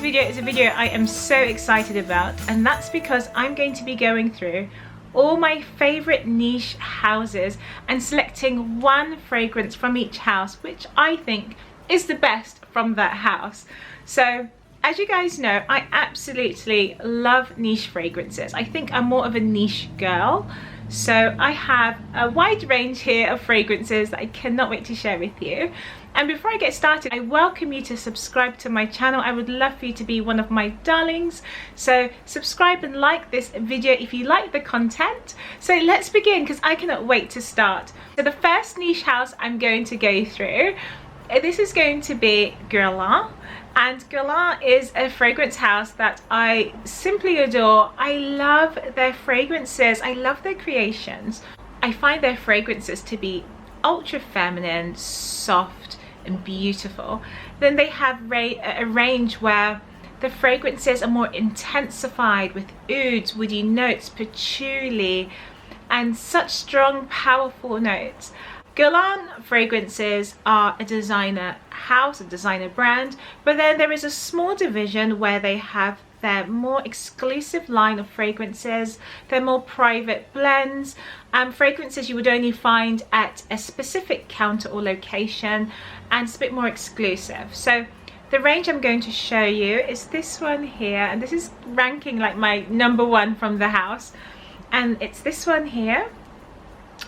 video is a video I am so excited about, and that's because I'm going to be going through all my favorite niche houses and selecting one fragrance from each house which I think is the best from that house. So as you guys know, I absolutely love niche fragrances. I think I'm more of a niche girl. So I have a wide range here of fragrances that I cannot wait to share with you. And before I get started, I welcome you to subscribe to my channel. I would love for you to be one of my darlings. So subscribe and like this video if you like the content. So let's begin, because I cannot wait to start. So the first niche house I'm going to go through, this is going to be Guerlain. And Guerlain is a fragrance house that I simply adore. I love their fragrances. I love their creations. I find their fragrances to be ultra feminine, soft and beautiful. Then they have a range where the fragrances are more intensified with ouds, woody notes, patchouli and such strong, powerful notes. Guerlain fragrances are a designer house, a designer brand, but then there is a small division where they have their more exclusive line of fragrances, their more private blends, fragrances you would only find at a specific counter or location, and it's a bit more exclusive. So the range I'm going to show you is this one here, and this is ranking like my #1 from the house, and it's this one here.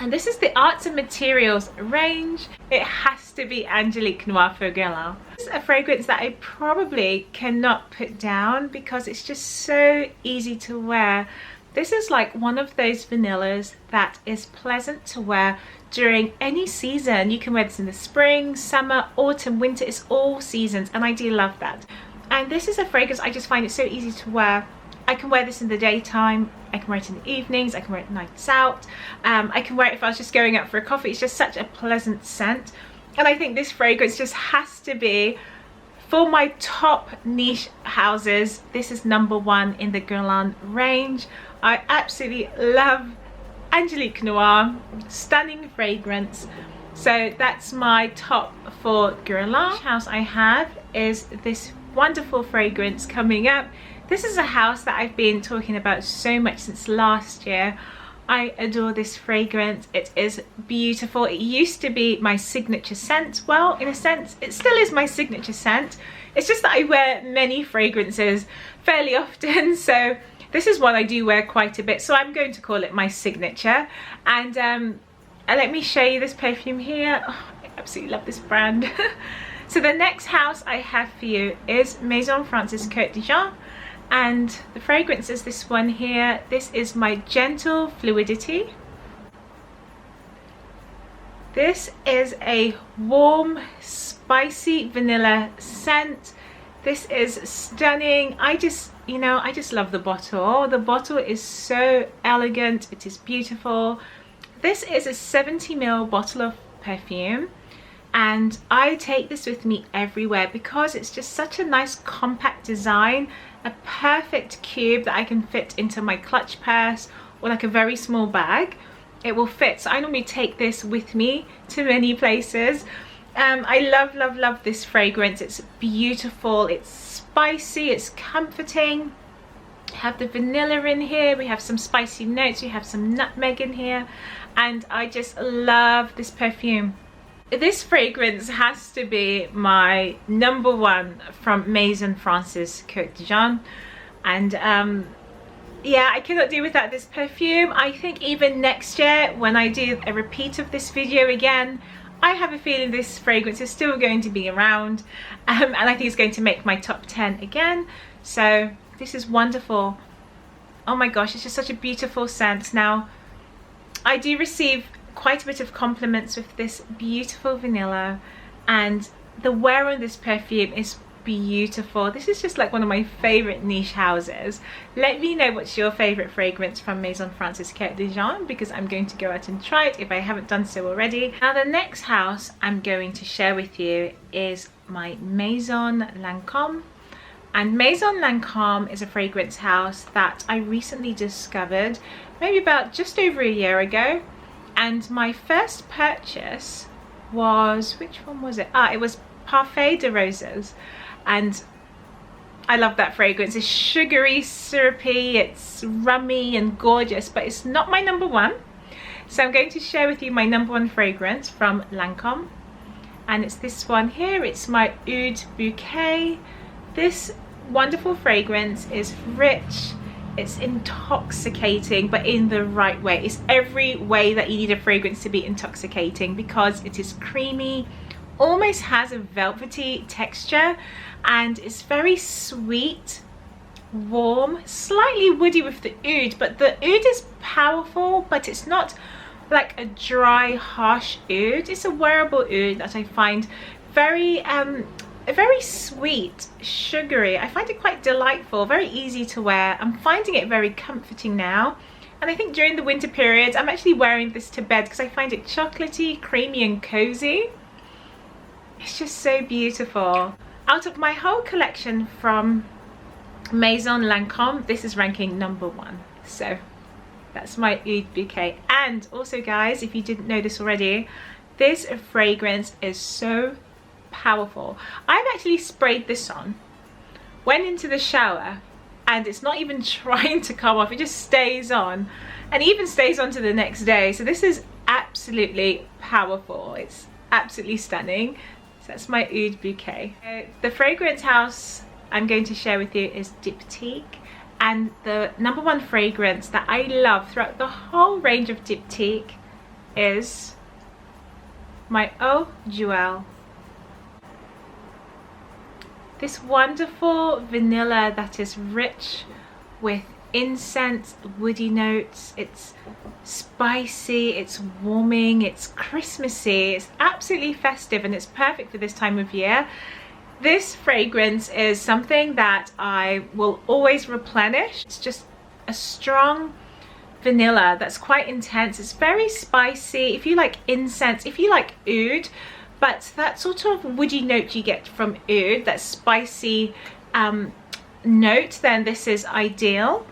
And this is the Arts and Materials range. It has to be Angelique Noir for Guerlain. This is a fragrance that I probably cannot put down because it's just so easy to wear. This is like one of those vanillas that is pleasant to wear during any season. You can wear this in the spring, summer, autumn, winter. It's all seasons, and I do love that. And this is a fragrance I just find it so easy to wear. I can wear this in the daytime, I can wear it in the evenings, I can wear it nights out, I can wear it if I was just going out for a coffee. It's just such a pleasant scent, and I think this fragrance just has to be, for my top niche houses, this is #1 in the Guerlain range. I absolutely love Angelique Noir, stunning fragrance. So that's my top for Guerlain. The house I have is this wonderful fragrance coming up. This is a house that I've been talking about so much since last year. I adore this fragrance. It is beautiful. It used to be my signature scent. Well, in a sense, it still is my signature scent. It's just that I wear many fragrances fairly often. So this is one I do wear quite a bit. So I'm going to call it my signature. And let me show you this perfume here. Oh, I absolutely love this brand. So the next house I have for you is Maison Francis KURKDIJAN. And the fragrance is this one here. This is my Gentle Fluidity. This is a warm, spicy vanilla scent. This is stunning. I just love the bottle. The bottle is so elegant. It is beautiful. This is a 70 ml bottle of perfume. And I take this with me everywhere because it's just such a nice compact design, a perfect cube that I can fit into my clutch purse or like a very small bag. It will fit. So I normally take this with me to many places. I love this fragrance. It's beautiful, it's spicy, it's comforting. We have the vanilla in here, we have some spicy notes, we have some nutmeg in here, and I just love this perfume. This fragrance has to be my #1 from Maison Francis KURKDIJAN, and yeah, I cannot do without this perfume. I think even next year when I do a repeat of this video again, I have a feeling this fragrance is still going to be around, and I think it's going to make my top 10 again. So this is wonderful. Oh my gosh, it's just such a beautiful scent. Now I do receive quite a bit of compliments with this beautiful vanilla, and the wear on this perfume is beautiful. This is just like one of my favorite niche houses. Let me know what's your favorite fragrance from Maison Francis KURKDIJAN, because I'm going to go out and try it if I haven't done so already. Now the next house I'm going to share with you is my Maison LANCôME. And Maison LANCôME is a fragrance house that I recently discovered maybe about just over a year ago. And my first purchase was, which one was it? It was Parfait de Roses. And I love that fragrance. It's sugary, syrupy, it's rummy and gorgeous, but it's not my number one. So I'm going to share with you my number one fragrance from Lancôme. And it's this one here. It's my Oud Bouquet. This wonderful fragrance is rich. It's intoxicating, but in the right way. It's every way that you need a fragrance to be intoxicating, because it is creamy, almost has a velvety texture, and it's very sweet, warm, slightly woody with the oud, but the oud is powerful, but it's not like a dry, harsh oud. It's a wearable oud that I find very very sweet, sugary. I find it quite delightful, very easy to wear. I'm finding it very comforting now, and I think during the winter period I'm actually wearing this to bed because I find it chocolatey, creamy and cozy. It's just so beautiful. Out of my whole collection from Maison Lancôme, this is ranking number one. So that's my Oud Bouquet. And also, guys, if you didn't know this already, this fragrance is so powerful. I've actually sprayed this on, went into the shower, and it's not even trying to come off. It just stays on, and even stays on to the next day. So this is absolutely powerful. It's absolutely stunning. So that's my Oud Bouquet. The fragrance house I'm going to share with you is Diptyque, and the number one fragrance that I love throughout the whole range of Diptyque is my Eau Duel. This wonderful vanilla that is rich with incense, woody notes. It's spicy, it's warming, it's Christmassy, it's absolutely festive, and it's perfect for this time of year. This fragrance is something that I will always replenish. It's just a strong vanilla that's quite intense. It's very spicy. If you like incense, if you like oud, but that sort of woody note you get from oud, that spicy note, then this is ideal.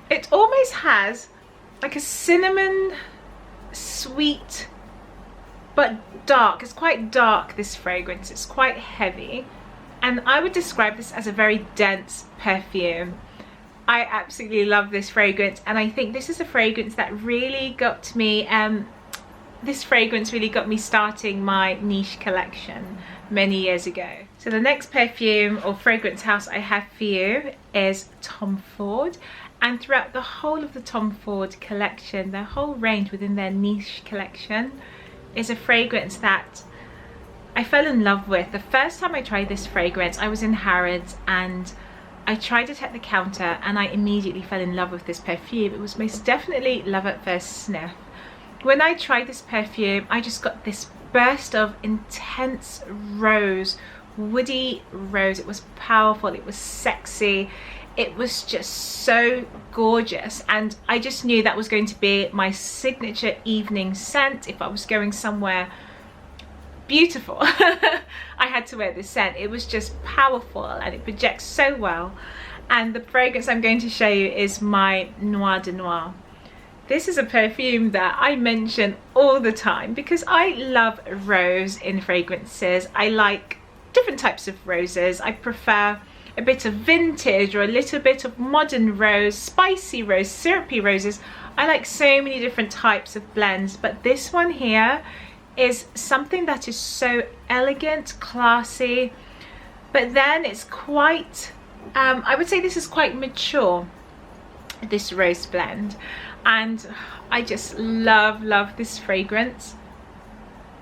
It almost has like a cinnamon sweet, but dark. It's quite dark, this fragrance. It's quite heavy, and I would describe this as a very dense perfume. I absolutely love this fragrance, and I think this is a fragrance that really got me this fragrance really got me starting my niche collection many years ago. So the next perfume or fragrance house I have for you is Tom Ford, and throughout the whole of the Tom Ford collection, their whole range within their niche collection, is a fragrance that I fell in love with. The first time I tried this fragrance, I was in Harrods and I tried it at the counter, and I immediately fell in love with this perfume. It was most definitely love at first sniff. When I tried this perfume, I just got this burst of intense rose, woody rose. It was powerful, it was sexy, it was just so gorgeous, and I just knew that was going to be my signature evening scent. If I was going somewhere beautiful, I had to wear this scent. It was just powerful and it projects so well. And the fragrance I'm going to show you is my Noir de Noir. This is a perfume that I mention all the time because I love rose in fragrances. I like different types of roses. I prefer a bit of vintage or a little bit of modern rose, spicy rose, syrupy roses. I like so many different types of blends, but this one here is something that is so elegant, classy, but then it's quite, I would say this is quite mature, this rose blend. And I just love this fragrance.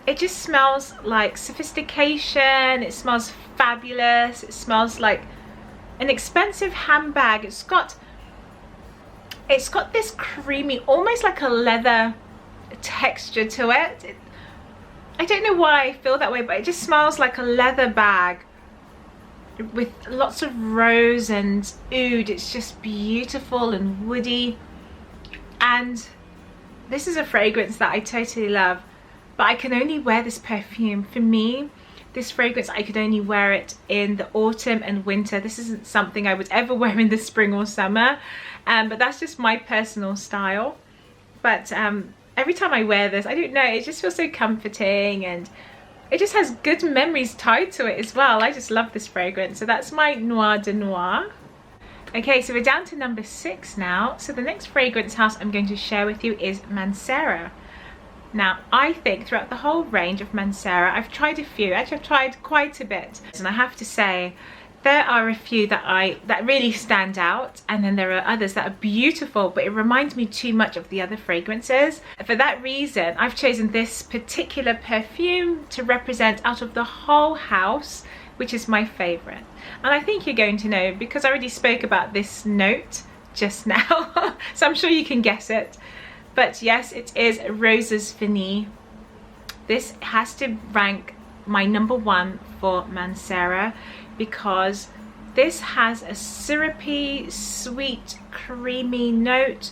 It just smells like sophistication. It smells fabulous. It smells like an expensive handbag. It's got this creamy, almost like a leather texture to it. I don't know why I feel that way, but it just smells like a leather bag with lots of rose and oud. It's just beautiful and woody. And this is a fragrance that I totally love, but I can only wear this perfume. For me, this fragrance, I could only wear it in the autumn and winter. This isn't something I would ever wear in the spring or summer, but that's just my personal style. But every time I wear this, I don't know, it just feels so comforting, and it just has good memories tied to it as well. I just love this fragrance. So that's my Noir de Noir. Okay, so we're down to number 6 now. So the next fragrance house I'm going to share with you is Mancera. Now, I think throughout the whole range of Mancera, I've tried a few. Actually, I've tried quite a bit. And I have to say, there are a few that really stand out, and then there are others that are beautiful, but it reminds me too much of the other fragrances. For that reason, I've chosen this particular perfume to represent out of the whole house, which is my favorite. And I think you're going to know because I already spoke about this note just now, so I'm sure you can guess it. But yes, it is Roses Vanille. This has to rank my number 1 for Mancera because this has a syrupy, sweet, creamy note.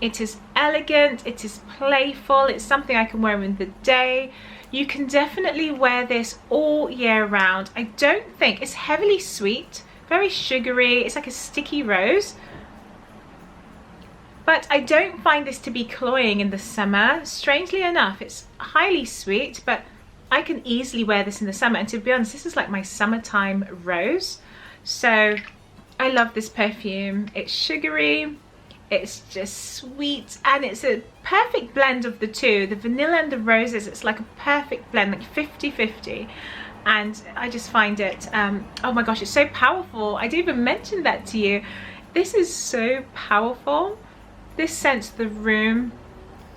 It is elegant, it is playful, it's something I can wear in the day. You can definitely wear this all year round. I don't think it's heavily sweet, very sugary, it's like a sticky rose. But I don't find this to be cloying in the summer. Strangely enough, it's highly sweet, but I can easily wear this in the summer. And to be honest, this is like my summertime rose. So I love this perfume. It's sugary, it's just sweet, and it's a perfect blend of the two. The vanilla and the roses, it's like a perfect blend, like 50-50. And I just find it, oh my gosh, it's so powerful. I didn't even mention that to you. This is so powerful. This scents the room.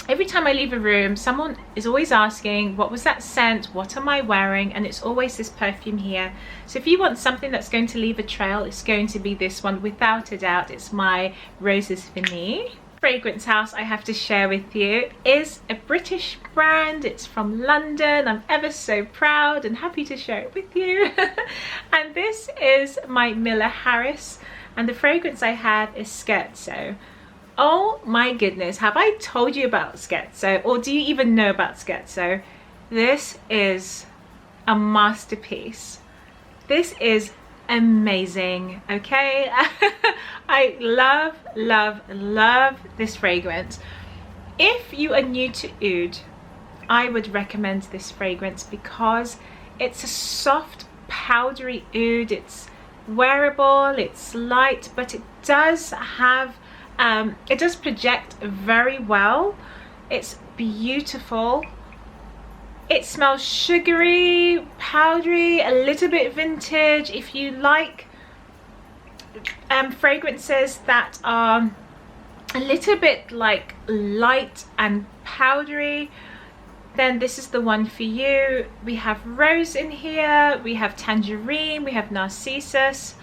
Every time I leave a room, someone is always asking, what was that scent? What am I wearing? And it's always this perfume here. So if you want something that's going to leave a trail, it's going to be this one, without a doubt. It's my Roses Vanille. Fragrance house I have to share with you is a British brand. It's from London. I'm ever so proud and happy to share it with you. And this is my Miller Harris. And the fragrance I have is Scherzo. Oh my goodness, have I told you about Scherzo, or do you even know about Scherzo? This is a masterpiece. This is amazing, okay? I love, love, love this fragrance. If you are new to oud, I would recommend this fragrance because it's a soft, powdery oud. It's wearable, it's light, but it does have it does project very well. It's beautiful. It smells sugary, powdery, a little bit vintage. If you like fragrances that are a little bit like light and powdery, then this is the one for you. We have rose in here, we have tangerine, we have narcissus,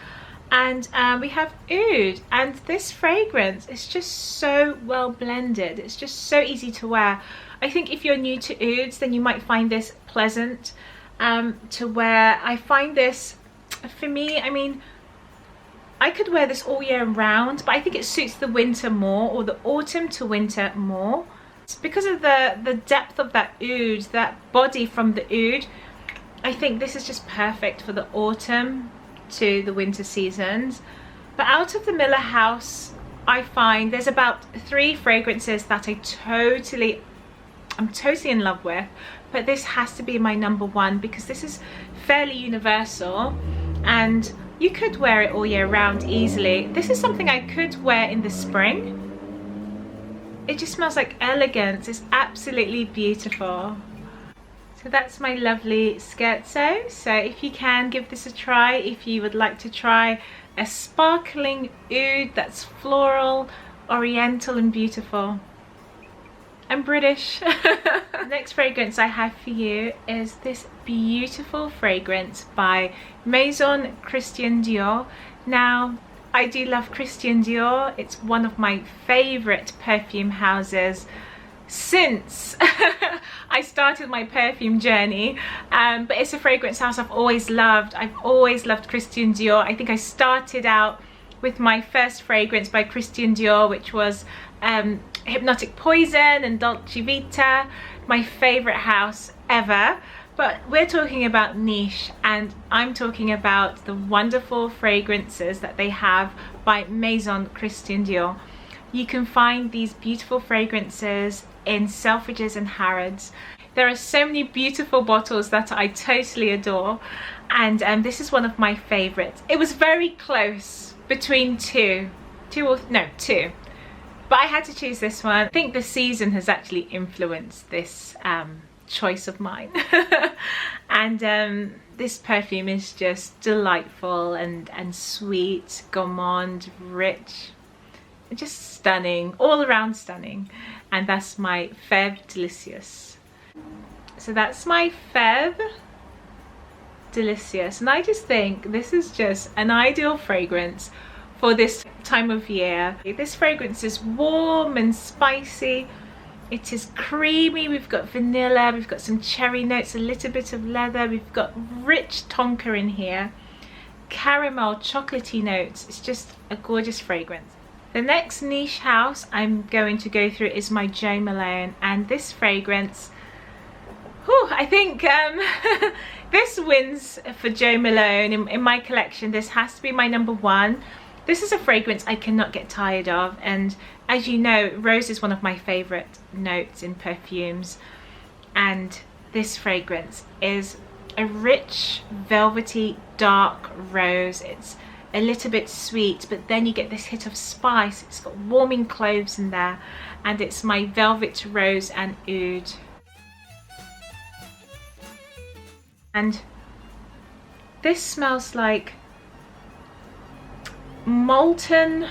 and we have oud. And this fragrance is just so well blended. It's just so easy to wear. I think if you're new to ouds, then you might find this pleasant to wear. I find this, for me, I mean, I could wear this all year round, but I think it suits the winter more, or the autumn to winter more. It's because of the depth of that oud, that body from the oud. I think this is just perfect for the autumn to the winter seasons. But out of the Miller house, I find there's about 3 fragrances that I'm totally in love with, but this has to be my number 1 because this is fairly universal and you could wear it all year round easily. This is something I could wear in the spring. It just smells like elegance. It's absolutely beautiful. So that's my lovely Scherzo. So if you can, give this a try. If you would like to try a sparkling oud that's floral, oriental and beautiful. I'm British. The next fragrance I have for you is this beautiful fragrance by Maison Christian Dior. Now, I do love Christian Dior. It's one of my favorite perfume houses since I started my perfume journey, but it's a fragrance house I've always loved. I've always loved Christian Dior. I think I started out with my first fragrance by Christian Dior, which was Hypnotic Poison and Dolce Vita, my favorite house ever. But we're talking about niche, and I'm talking about the wonderful fragrances that they have by Maison Christian Dior. You can find these beautiful fragrances in Selfridges and Harrods. There are so many beautiful bottles that I totally adore, and this is one of my favorites. It was very close between two, but I had to choose this one. I think the season has actually influenced this choice of mine. And this perfume is just delightful and sweet, gourmand, rich, just stunning, all around stunning. And that's my Fève Délicieuse. So that's my Fève Délicieuse, and I just think this is just an ideal fragrance for this time of year. This fragrance is warm and spicy. It is creamy. We've got vanilla, we've got some cherry notes, a little bit of leather, we've got rich tonka in here, caramel, chocolatey notes. It's just a gorgeous fragrance. The next niche house I'm going to go through is my Jo Malone, and this fragrance, I think this wins for Jo Malone in my collection. This has to be my #1. This is a fragrance I cannot get tired of, and as you know, rose is one of my favorite notes in perfumes, and this fragrance is a rich, velvety, dark rose. It's a little bit sweet, but then you get this hit of spice. It's got warming cloves in there, and it's my velvet rose and oud. And this smells like molten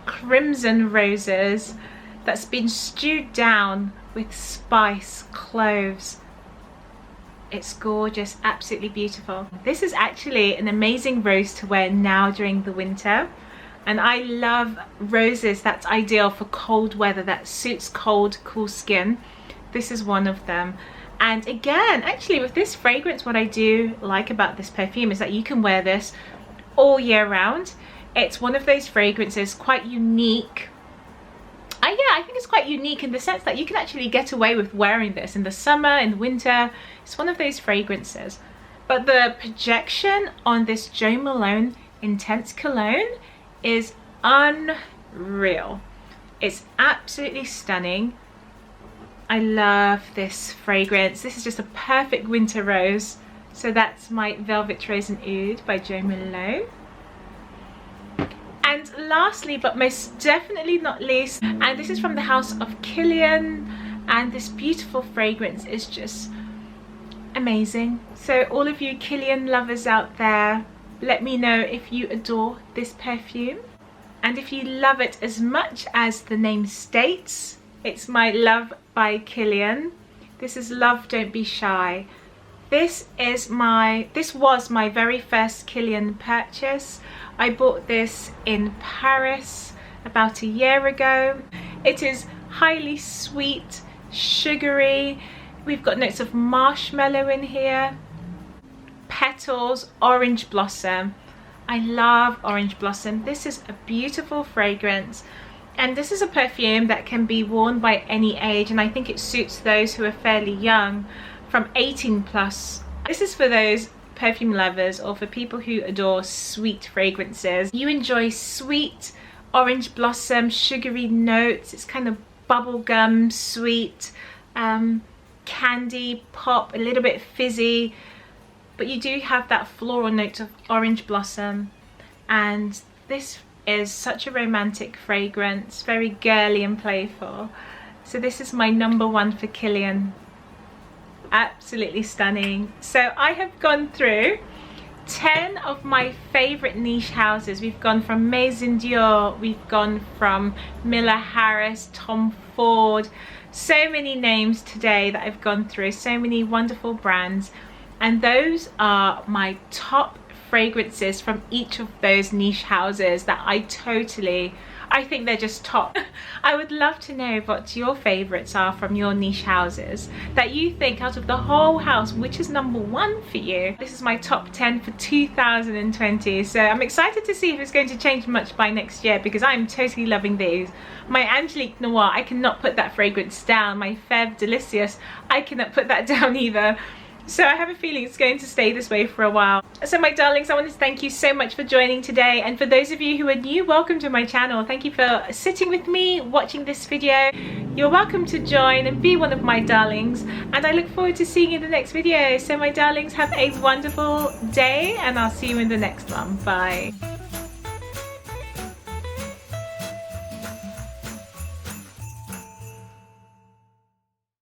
crimson roses that's been stewed down with spice, cloves. It's gorgeous, absolutely beautiful. This is actually an amazing rose to wear now during the winter, and I love roses that's ideal for cold weather, that suits cold, cool skin. This is one of them. And again, actually with this fragrance, what I do like about this perfume is that you can wear this all year round. It's one of those fragrances, quite unique. Yeah, I think it's quite unique in the sense that you can actually get away with wearing this in the summer, in the winter. It's one of those fragrances. But the projection on this Jo Malone Intense Cologne is unreal. It's absolutely stunning. I love this fragrance. This is just a perfect winter rose. So that's my Velvet Rose and Oud by Jo Malone. And lastly, but most definitely not least, and this is from the house of Kilian, and this beautiful fragrance is just amazing. So all of you Kilian lovers out there, let me know if you adore this perfume, and if you love it as much as the name states. It's my Love by Kilian. This is Love Don't Be Shy. This was my very first Kilian purchase. I bought this in Paris about a year ago. It is highly sweet, sugary. We've got notes of marshmallow in here, petals, orange blossom. I love orange blossom. This is a beautiful fragrance. And this is a perfume that can be worn by any age, and I think it suits those who are fairly young, from 18 plus. This is for those perfume lovers or for people who adore sweet fragrances. You enjoy sweet orange blossom, sugary notes. It's kind of bubblegum sweet, candy pop, a little bit fizzy, but you do have that floral note of orange blossom. And this is such a romantic fragrance, very girly and playful. So this is my #1 for Kilian. Absolutely stunning. So I have gone through 10 of my favorite niche houses. We've gone from Maison Dior, we've gone from Miller Harris, Tom Ford, so many names today that I've gone through, so many wonderful brands, and those are my top fragrances from each of those niche houses that I think they're just top. I would love to know what your favorites are from your niche houses, that you think out of the whole house, which is #1 for you. This is my top 10 for 2020, so I'm excited to see if it's going to change much by next year, because I'm totally loving these. My Angelique Noir, I cannot put that fragrance down. My Fève Délicieuse, I cannot put that down either. So I have a feeling it's going to stay this way for a while. So my darlings, I want to thank you so much for joining today, and for those of you who are new, welcome to my channel. Thank you for sitting with me watching this video. You're welcome to join and be one of my darlings, and I look forward to seeing you in the next video. So my darlings, have a wonderful day, and I'll see you in the next one. Bye.